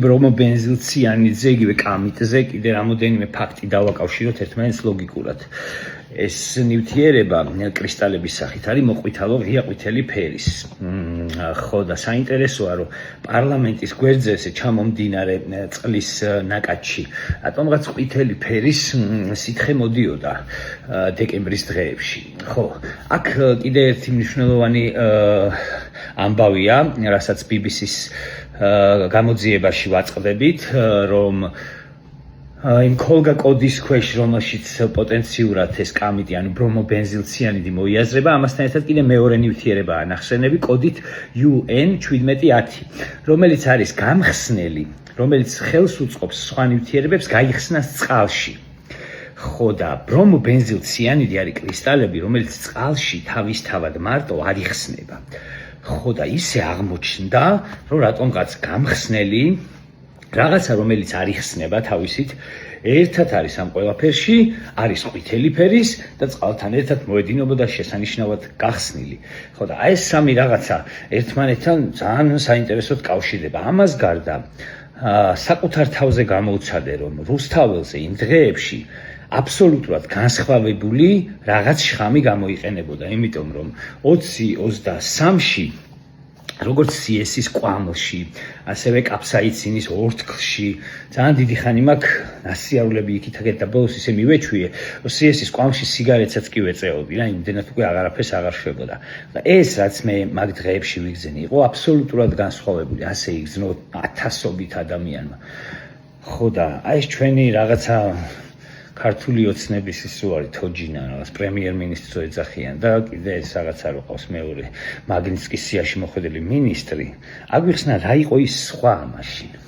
ბრომობენზილციანიძე იგივე კამიტზე კიდე რამოდენიმე ფაქტი დავაკავშიროთ ერთმანეთს ლოგიკურად. ეს ნივთიერება კრისტალების სახით არის მოყვითალო ღია ყვითელი ფერის. ხო და საინტერესოა რომ პარლამენტის გვერდზე ესე ჩამომდინარე წყლის ნაკადში რატომღაც ყვითელი ფერის სითხე მოდიოდა დეკემბრის დღეებში. ხო, აქ კიდე ერთი მნიშვნელოვანი ამბავია, რასაც BBC-ს გამოძიებაში ვაწყდებით, რომ იმ ქოლგა კოდის ქვეშ, რომელშიც პოტენციურად ეს კამიტი, ანუ ბრომობენზილციანიდი მოიაზრება, ამასთან ერთად კიდე მეორე ნივთიერებაა ნახსენები კოდით UN-1710, რომელიც არის გამხსნელი, რომელიც ხელს უწყობს სხვა ნივთიერებებს გაიხსნას წყალში. ხო და ბრომობენზილციანიდი არის კრისტალები, რომელიც წყალში თავისთავად მარტო არ იხსნება. ხო და ისე აღმოჩნდა, რომ რატომღაც გამხსნელი რაღაცა, რომელიც არ იხსნება თავისით, ერთად არის ამ ყველაფერში, არის ყვითელი ფერის და წყალთან ერთად მოედინებოდა შესანიშნავად გახსნილი. ხო და აი ეს სამი რაღაცა ერთმანეთთან ძალიან საინტერესოდ კავშირდება. ამას გარდა საკუთარ თავზე გამოვცადე, რომ რუსთაველზე იმ დღეებში აბსოლუტურად განსხვავებული რაღაც შხამი გამოიყენებოდა, იმიტომ რომ 20-23-ში როგორც CS-ის კვამლში, ასევე კაფსაიცინის ორთქლში, ძალიან დიდი ხანი მაქვს ნასიარულები იქით-აქეთ და ბოლოს ისე მივეჩვიე, რომ CS-ის კვამლში სიგარეტსაც კი ვეწეოდი რა, იმდენად უკვე აღარაფერს აღარ შვებოდა. და ეს რაც მე მაგ დღეებში ვიგზენი, იყო აბსოლუტურად განსხვავებული, ასე იგზნო ათასობით ადამიანმა. ხო და აი ეს ჩვენი რაღაცა ქართული ოცნების ის რო არის თოჯინა, რაღაც პრემიერ-მინისტრს ეძახიან და კიდე ეს რაღაცა რო ყავს მეორე მაგნიტსკის სიაში მოხვედრილი მინისტრი, აგვიხსნა რა იყო ის სხვა მაშინ.